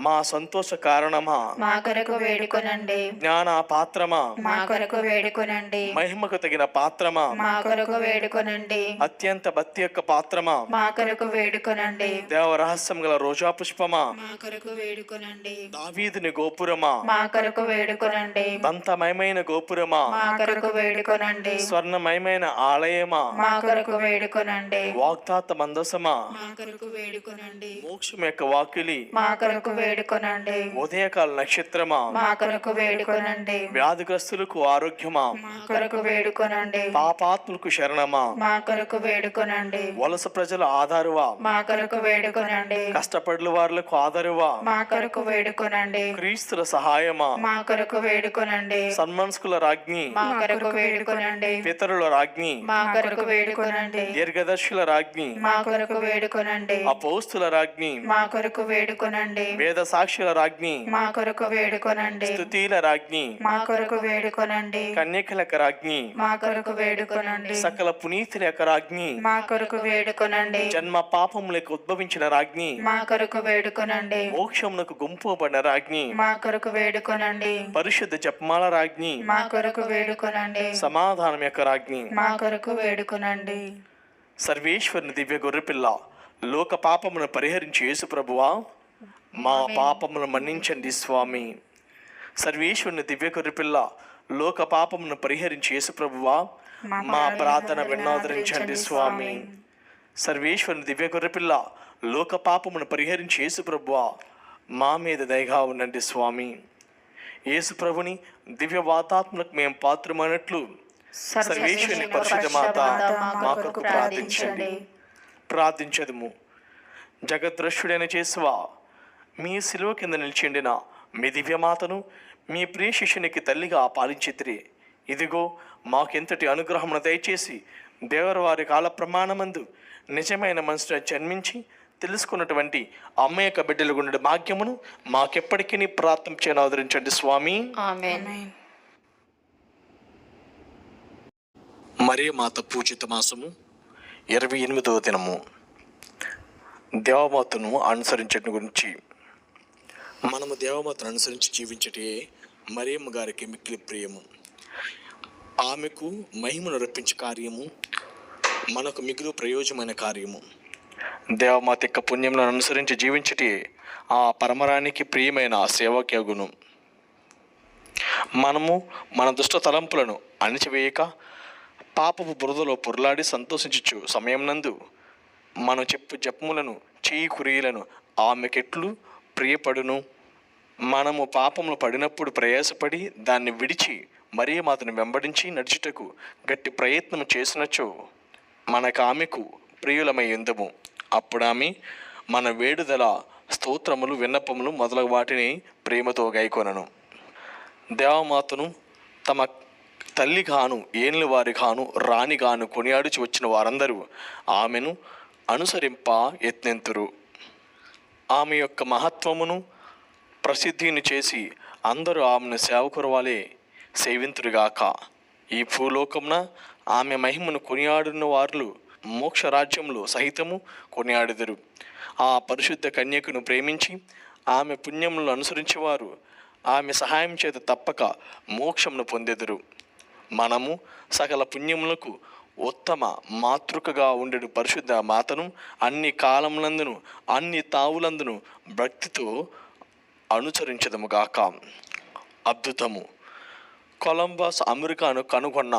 మా సంతోష కారణమా, మా కొరకు వేడుకొనండి. జ్ఞాన పాత్రమా, మా కొరకు వేడుకొనండి. మహిమకు తగిన పాత్రమా, మా కొరకు వేడుకొనండి. అత్యంత భక్తి యొక్క పాత్రమా, మా కొరకు వేడుకొనండి. దేవ రహస్యం గల రోజా పుష్పమా, మా కొరకు వేడుకొనండి. దావీదుని గోపురమా, మా కొరకు వేడుకొనండి. దంతమయమైన గోపురమా, మా కొరకు వేడుకొనండి. స్వర్ణమయమైన ఆలయమా, మా కొరకు వేడుకొనండి. వాగ్దాత మందసమా, మా కొరకు వేడుకొనండి. మోక్షం యొక్క వాకిలి, మా కొరకు వేడుకొనండి. ఉదయకాల నక్షత్రమా, మా కొరకు వేడుకొనండి. వ్యాధిగ్రస్తులకు ఆరోగ్యమా, మా కొరకు వేడుకొనండి. పాపాత్ములకు శరణమా, మా కొరకు వేడుకొనండి. వలస ప్రజల ఆధారువా, మా కొరకు వేడుకొనండి. కష్టపడ్ల వారులకు ఆధారువా, మా కొరకు వేడుకొనండి. క్రీస్తుల సహాయమా, మా కొరకు వేడుకొనండి. సన్మనస్కుల రాజ్ఞి, మా కొరకు వేడుకొనండి. పితరుల రాజ్ఞి, మా కొరకు వేడుకొనండి. దీర్ఘదర్శుల రాజ్ఞి, మా కొరకు వేడుకొనండి. అపోస్తుల రాజ్ఞి, మా కొరకు వేడుకొనండి. వేద సాక్షుల రాజ్ఞి, మా కొరకు వేడుకొనండి. స్తుతిల రాజ్ఞి, మా కొరకు వేడుకొనండి. కన్యకల రాజ్ఞి, మా కొరకు వేడుకొనండి. సకల పునీతుల యొక్క రాజ్ఞి, మా కొరకు వేడుకొనండి. జన్మ పాపములకు ఉద్భవించిన రాజ్ఞి, మా కొరకు వేడుకొనండి. మోక్షమునకు గుంపుబడిన రాజ్ఞి, మా కొరకు వేడుకొనండి. పరిశుద్ధ జపమాల రాజ్ఞి, మా కొరకు వేడుకొనండి. సమాధానం యొక్క రాజ్ఞి, మా కొరకు వేడుకొనండి. సర్వేశ్వరుని దివ్య గొర్రెపిల్ల, లోక పాపమును పరిహరించి యేసు ప్రభువా, మా పాపమును మన్నించండి స్వామి. సర్వేశ్వరుని దివ్య గొర్రెపిల్ల, లోక పాపమును పరిహరించి యేసు ప్రభువా, మా ప్రార్థన విన్నాదరించండి స్వామి. సర్వేశ్వరుని దివ్య గొర్రెపిల్ల, లోక పాపమును పరిహరించి యేసు ప్రభువా, మా మీద దయగా ఉండండి స్వామి. యేసు ప్రభుని దివ్య వాతాత్మకు మేము పాత్రమైనట్లు సర్వేశ్వరుని పరిశుద్ధ మాత మా కొరకు ప్రార్థించండి. ప్రార్థించదుము. జగద్రష్యుడైన యేసువా, మీ శిలువ కింద నిలిచిండిన మీ దివ్యమాతను మీ ప్రియ శిష్యునికి తల్లిగా పాలించితిరి. ఇదిగో మాకెంతటి అనుగ్రహమును దయచేసి దేవర వారి కాల ప్రమాణమందు నిజమైన మనసును జన్మించి తెలుసుకున్నటువంటి అమ్మ యొక్క బిడ్డలు గుండె భాగ్యమును మాకెప్పటికీ ప్రార్థన చేయను ఆదరించండి స్వామి. ఆమేన్. మరియ మాత పూజిత మాసము 28వ దినము. దేవమాతను అనుసరించడం గురించి. మనము దేవమాతను అనుసరించి జీవించటే మరియమ్మ గారికి మిక్కిలి ప్రియము. ఆమెకు మహిమను రప్పించే కార్యము మనకు మిగులు ప్రయోజనమైన కార్యము. దేవమాత యొక్క పుణ్యములను అనుసరించి జీవించటే ఆ పరమరానికి ప్రియమైన సేవక్యగును. మనము మన దుష్ట తలంపులను అణిచివేయక పాపపు బురదలో పొరలాడి సంతోషించు సమయం నందు మనం చెప్పు జపములను చేయి కురియలను ఆమెకెట్లు ప్రియపడును. మనము పాపములు పడినప్పుడు ప్రయాసపడి దాన్ని విడిచి మరియ మాతను వెంబడించి నడుచుటకు గట్టి ప్రయత్నం చేసినచో మనకు ఆమెకు ప్రియులమై ఉందము. అప్పుడు ఆమె మన వేడుదల స్తోత్రములు విన్నపములు మొదలగు వాటిని ప్రేమతో గైకొనను. దేవమాతను తమ తల్లిగాను ఏన్లు వారిగాను రాణిగాను కొనియాడుచి వచ్చిన వారందరూ ఆమెను అనుసరింప యత్నింతురు. ఆమె యొక్క మహత్వమును ప్రసిద్ధిని చేసి అందరూ ఆమెను సేవకురవాలే సేవింతురుగాక. ఈ భూలోకమున ఆమె మహిమను కొనియాడిన వారు మోక్ష రాజ్యంలో సహితము కొనియాడుదురు. ఆ పరిశుద్ధ కన్యకను ప్రేమించి ఆమె పుణ్యములను అనుసరించేవారు ఆమె సహాయం చేత తప్పక మోక్షమును పొందెదురు. మనము సకల పుణ్యములకు ఉత్తమ మాతృకగా ఉండేడు పరిశుద్ధ మాతను అన్ని కాలములందును అన్ని తావులందును భక్తితో అనుసరించదముగాక. అద్భుతము. కొలంబస్ అమెరికాను కనుగొన్న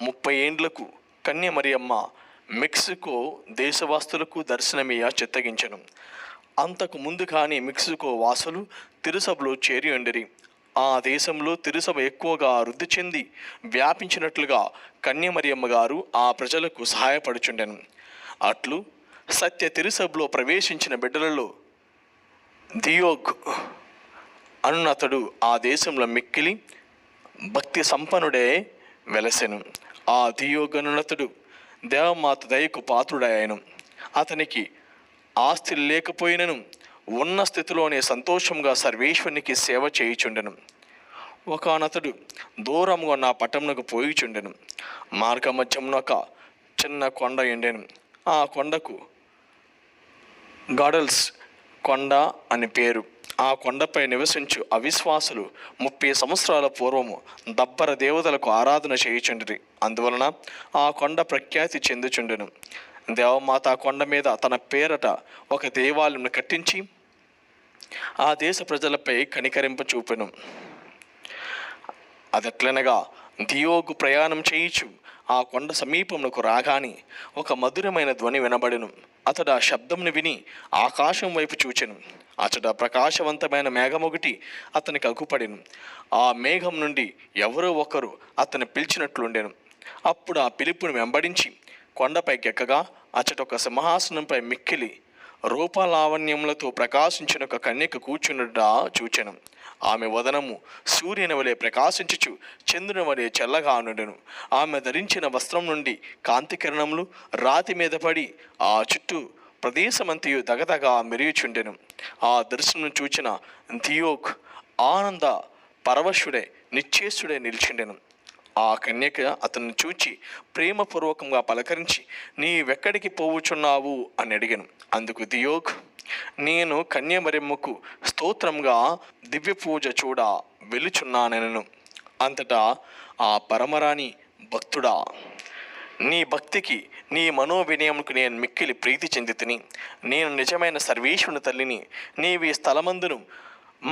30 ఏండ్లకు కన్య మరియమ్మ మెక్సికో దేశవాసులకు దర్శనమీయ చిత్తగించెను. అంతకు ముందు కానీ మెక్సికో వాసులు తిరుసభలో చేరి ఉండిరి. ఆ దేశంలో తిరుసభ ఎక్కువగా వృద్ధి చెంది వ్యాపించినట్లుగా కన్య మరియమ్మ గారు ఆ ప్రజలకు సహాయపడుచుండెను. అట్లు సత్య తిరుసభలో ప్రవేశించిన బిడ్డలలో దియోగ్ అన్నతడు ఆ దేశంలో మిక్కిలి భక్తి సంపన్నుడే వెలసెను. ఆ దియోగనునతుడు దేవమాత దయకు పాత్రుడాయను. అతనికి ఆస్తి లేకపోయినను ఉన్న స్థితిలోనే సంతోషంగా సర్వేశ్వరునికి సేవ చేయుచుండెను. ఒకనతడు దూరంగా నా పట్టణమునకు పోయిచుండెను. మార్గ మధ్యమున ఒక చిన్న కొండ ఎండెను. ఆ కొండకు గాడల్స్ కొండ అని పేరు. ఆ కొండపై నివసించు అవిశ్వాసులు 30 సంవత్సరాల పూర్వము దబ్బర దేవతలకు ఆరాధన చేయుచుండిరి. అందువలన ఆ కొండ ప్రఖ్యాతి చెందుచుండెను. దేవమాత కొండ మీద తన పేరట ఒక దేవాలయం కట్టించి ఆ దేశ ప్రజలపై కనికరింప చూపెను. అదట్లనగా దియోగు ప్రయాణం చేయుచు ఆ కొండ సమీపమునకు రాగాని ఒక మధురమైన ధ్వని వినబడెను. అతడు ఆ శబ్దంను విని ఆకాశం వైపు చూచెను. అతడు ప్రకాశవంతమైన మేఘం ఒకటి అతనికి అగుపడెను. ఆ మేఘం నుండి ఎవరో ఒకరు అతను పిలిచినట్లుండెను. అప్పుడు ఆ పిలుపును వెంబడించి కొండపైకి ఎక్కగా అచట ఒక సింహాసనంపై మిక్కిలి రూపలావణ్యములతో ప్రకాశించిన ఒక కన్యక కూర్చున్నట్టుగా చూచెను. ఆమె వదనము సూర్యుని వలె ప్రకాశించుచు చంద్రుని వలె చల్లగా నుండెను. ఆమె ధరించిన వస్త్రం నుండి కాంతి కిరణములు రాతి మీద పడి ఆ చుట్టూ ప్రదేశమంతయు దగదగా మెరుగుచుండెను. ఆ దర్శనం చూచిన దియోగ్ ఆనంద పరవశుడే నిశ్చేష్టుడే నిలిచిండెను. ఆ కన్యక అతన్ని చూచి ప్రేమపూర్వకంగా పలకరించి నీవెక్కడికి పోవుచున్నావు అని అడిగాను. అందుకు దియోగ్, నేను కన్య మరియమ్మకు స్తోత్రంగా దివ్య పూజ చూడ వెలుచున్నానెనను. అంతటా ఆ పరమరాణి, భక్తుడా, నీ భక్తికి నీ మనోవినయముకు నేను మిక్కిలి ప్రీతి చెందితిని. నేను నిజమైన సర్వేశ్వరుని తల్లిని. నీవి స్థలమందును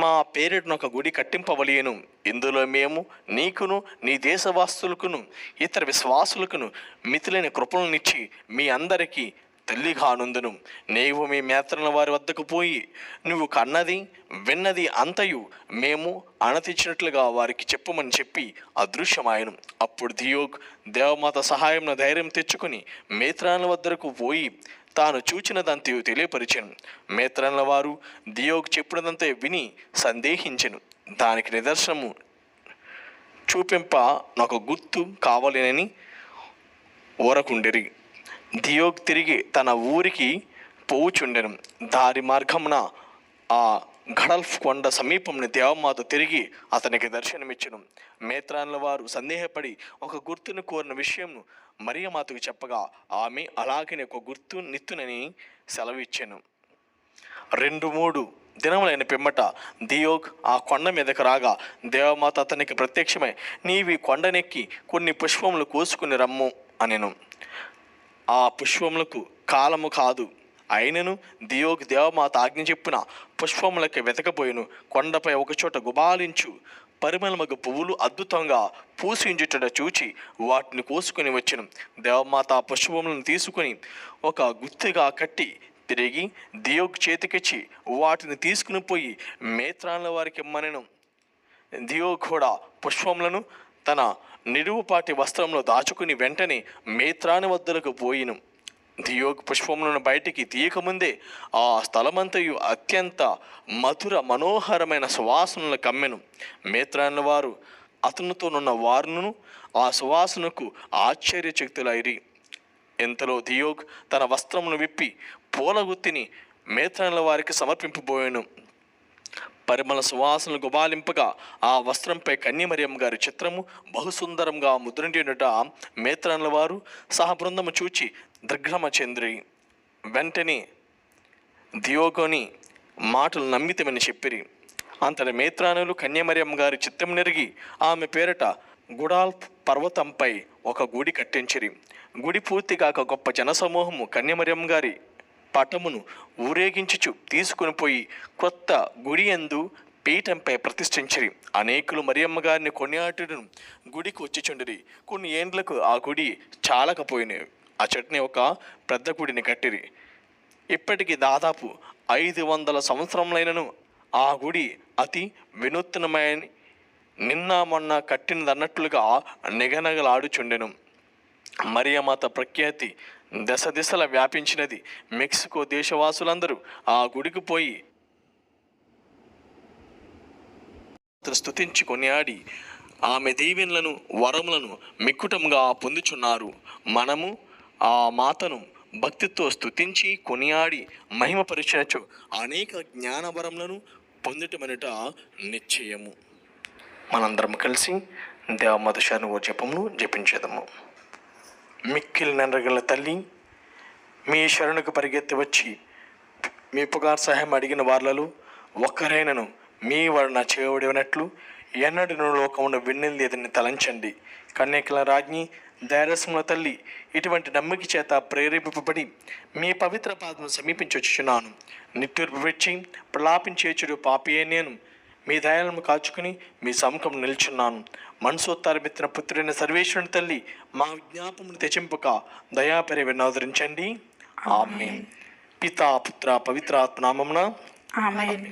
మా పేరిటను ఒక గుడి కట్టింపవలియను. ఇందులో మేము నీకును నీ దేశవాసులకును ఇతర విశ్వాసులకును మితిలేని కృపలనిచ్చి మీ అందరికీ తల్లిగా నుందును. నీవు మీ మేత్రల వారి వద్దకు పోయి నువ్వు కన్నది విన్నది అంతయు మేము అణతిచ్చినట్లుగా వారికి చెప్పమని చెప్పి అదృశ్యమాయను. అప్పుడు దియోగ్ దేవమాత సహాయంలో ధైర్యం తెచ్చుకుని మేత్రాల వద్దకు పోయి తాను చూచినదంతయు తెలియపరిచెను. మేత్రాల వారు దియోగ్ చెప్పినదంతా విని సందేహించెను. దానికి నిదర్శనము చూపింప నాకు గుర్తు కావాలని ఊరకుండిరి. దియోగ్ తిరిగి తన ఊరికి పోవుచుండెను. దారి మార్గమున ఆ గడల్ఫ్ కొండ సమీపంలో దేవమాత తిరిగి అతనికి దర్శనమిచ్చెను. మేత్రాన్ల వారు సందేహపడి ఒక గుర్తును కోరిన విషయంను మరియమాతకు చెప్పగా ఆమె అలాగనే ఒక గుర్తు నిత్తునని సెలవిచ్చెను. 2-3 దినములైన పిమ్మట దియోగ్ ఆ కొండ మీదకు రాగా దేవమాత అతనికి ప్రత్యక్షమై నీవి కొండనెక్కి కొన్ని పుష్పములు కోసుకుని రమ్ము అనెను. ఆ పుష్పములకు కాలము కాదు అయినను దియోగ్ దేవమాత ఆజ్ఞ చెప్పిన పుష్పములకి వెతకపోయిను. కొండపై ఒకచోట గుబాలించు పరిమళమగు పువ్వులు అద్భుతంగా పూసించుట చూచి వాటిని కోసుకుని వచ్చెను. దేవమాత ఆ పుష్పములను తీసుకుని ఒక గుత్తిగా కట్టి తిరిగి దియోగ్ చేతికిచ్చి వాటిని తీసుకుని పోయి మేత్రాల వారికి ఇమ్మనెను. దియోగ్ కూడా పుష్పములను తన నిలువుపాటి వస్త్రంలో దాచుకుని వెంటనే మేత్రాని వద్దలకు పోయిను. దియోగ్ పుష్పములను బయటికి తీయకముందే ఆ స్థలమంతయు అత్యంత మధుర మనోహరమైన సువాసనలు కమ్మెను. మేత్రాని వారు అతనితోనున్న వారును ఆ సువాసనకు ఆశ్చర్యచకితులైరి. ఇంతలో దియోగ్ తన వస్త్రమును విప్పి పూలగుత్తిని మేత్రాల వారికి సమర్పింపబోయాను. పరిమళ సువాసనలు గుబాలింపగా ఆ వస్త్రంపై కన్యమరియమ్మ గారి చిత్రము బహుసుందరంగా ముద్రిండినట మేత్రాల వారు సహబృందము చూచి దిగ్భ్రమ చెందిరి. వెంటనే దియోగోని మాటలు నమ్మితమని చెప్పిరి. అంతటి మేత్రానులు కన్యమరియమ్మ గారి చిత్తం నెరిగి ఆమె పేరట గుడాల్ఫ్ పర్వతంపై ఒక గుడి కట్టించిరి. గుడి పూర్తిగాక గొప్ప జనసమూహము కన్యమరియమ్మ గారి పటమును ఊరేగించుచు తీసుకుని పోయి కొత్త గుడి యందు పీఠంపై ప్రతిష్ఠించిరి. అనేకులు మరియమ్మ గారిని కొనియాటును గుడికి వచ్చిచుండిరి. కొన్ని ఏండ్లకు ఆ గుడి చాలకపోయినవి. ఆ చట్నీ ఒక పెద్ద గుడిని కట్టిరి. ఇప్పటికి దాదాపు 500 సంవత్సరములైనను ఆ గుడి అతి వినూత్నమైన నిన్న మొన్న కట్టినదన్నట్లుగా నిగనగలాడుచుండెను. మరియమాత ప్రఖ్యాతి దశ దిశల వ్యాపించినది. మెక్సికో దేశవాసులందరూ ఆ గుడికి పోయి స్తుతించి కొనియాడి ఆమె దీవెనలను వరములను మిక్కుటంగా పొందుచున్నారు. మనము ఆ మాతను భక్తితో స్తుతించి కొనియాడి మహిమపరిచినచు అనేక జ్ఞానవరములను పొందుటమనట నిశ్చయము. మనందరం కలిసి దేవమాత శరణు జపమును జపించేదము. మిక్కిలి నెనరగల తల్లి, మీ శరణుకు పరిగెత్తి వచ్చి మీ పుకార్ సహాయం అడిగిన వాళ్ళలో ఒక్కరైనను మీ వాడు నా చేయవడినట్లు ఎన్నడూ లోకమును విన్నలేదని తలంచండి. కన్యకల రాజ్ఞి ధైర్యముల తల్లి, ఇటువంటి నమ్మిక చేత ప్రేరేపింపబడి మీ పవిత్ర పాదమును సమీపించొచ్చుచున్నాను. నిట్టూర్పు విడిచి ప్రలాపించేచుడు పాపియే నేను. మీ దయాలను కాచుకుని మీ సముఖం నిల్చున్నాను. మనసోత్తారమెత్తిన పుత్రుడైన సర్వేశ్వరుని తల్లి, మా విజ్ఞాపమును తెచింపక దయాపరి వినోదరించండి. ఆమేన్. పితా పుత్ర పవిత్రాత్మ నామమున ఆమేన్.